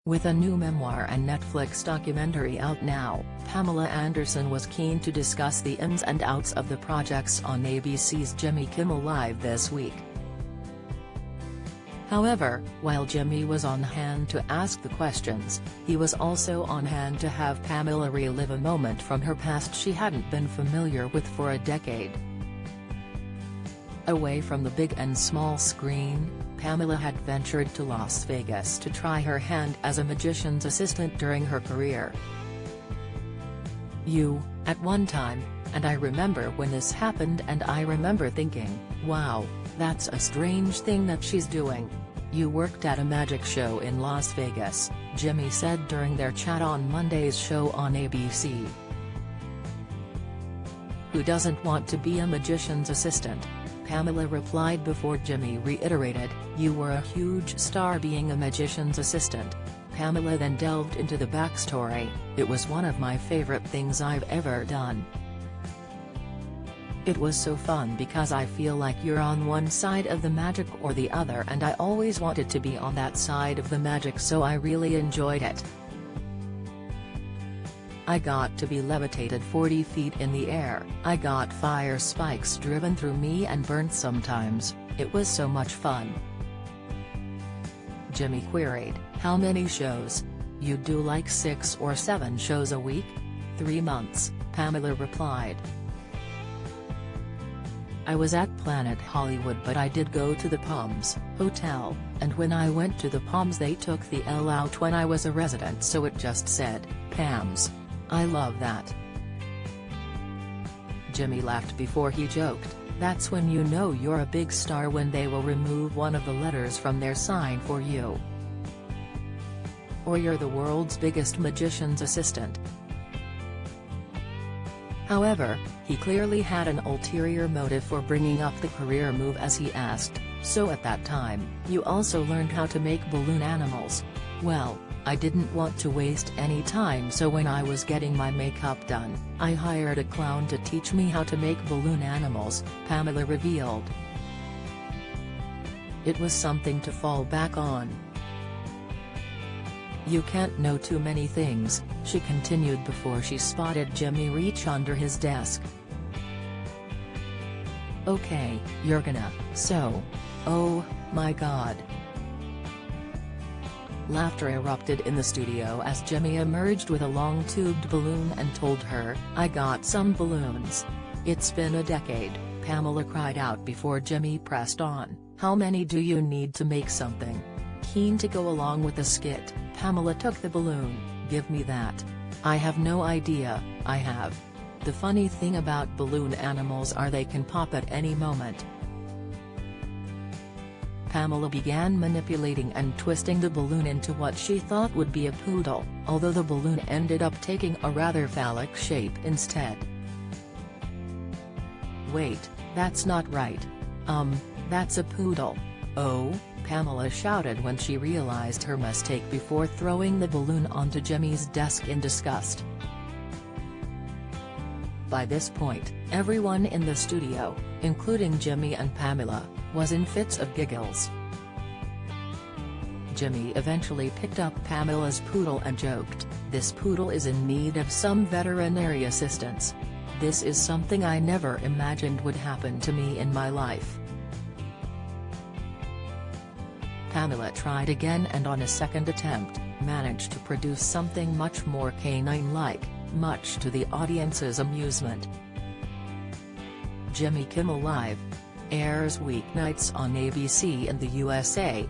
With a new memoir and Netflix documentary out now, Pamela Anderson was keen to discuss the ins and outs of the projects on ABC's Jimmy Kimmel Live this week. However, while Jimmy was on hand to ask the questions, he was also on hand to have Pamela relive a moment from her past she hadn't been familiar with for a decade. Away from the big and small screen, Pamela had ventured to Las Vegas to try her hand as a magician's assistant during her career. At one time, and I remember when this happened and I remember thinking, wow, that's a strange thing that she's doing. You worked at a magic show in Las Vegas, Jimmy said during their chat on Monday's show on ABC. Who doesn't want to be a magician's assistant? Pamela replied before Jimmy reiterated, you were a huge star being a magician's assistant. Pamela then delved into the backstory, it was one of my favorite things I've ever done. It was so fun because I feel like you're on one side of the magic or the other and I always wanted to be on that side of the magic, so I really enjoyed it. I got to be levitated 40 feet in the air, I got fire spikes driven through me and burnt sometimes, it was so much fun. Jimmy queried, how many shows? You do like 6 or 7 shows a week? 3 months, Pamela replied. I was at Planet Hollywood but I did go to the Palms Hotel, and when I went to the Palms they took the L out when I was a resident, so it just said, Pams. I love that. Jimmy laughed before he joked, that's when you know you're a big star, when they will remove one of the letters from their sign for you. Or you're the world's biggest magician's assistant. However, he clearly had an ulterior motive for bringing up the career move as he asked, so at that time, you also learned how to make balloon animals? Well, I didn't want to waste any time, so when I was getting my makeup done, I hired a clown to teach me how to make balloon animals, Pamela revealed. It was something to fall back on. You can't know too many things, she continued before she spotted Jimmy reach under his desk. Okay, you're gonna, so. Oh, my God. Laughter erupted in the studio as Jimmy emerged with a long-tubed balloon and told her, I got some balloons. It's been a decade, Pamela cried out before Jimmy pressed on, how many do you need to make something? Keen to go along with the skit, Pamela took the balloon, give me that. I have no idea, I have. The funny thing about balloon animals are they can pop at any moment. Pamela began manipulating and twisting the balloon into what she thought would be a poodle, although the balloon ended up taking a rather phallic shape instead. Wait, that's not right. That's a poodle. Oh, Pamela shouted when she realized her mistake before throwing the balloon onto Jimmy's desk in disgust. By this point, everyone in the studio, including Jimmy and Pamela, was in fits of giggles. Jimmy eventually picked up Pamela's poodle and joked, this poodle is in need of some veterinary assistance. This is something I never imagined would happen to me in my life. Pamela tried again and on a second attempt, managed to produce something much more canine-like, much to the audience's amusement. Jimmy Kimmel Live airs weeknights on ABC in the USA,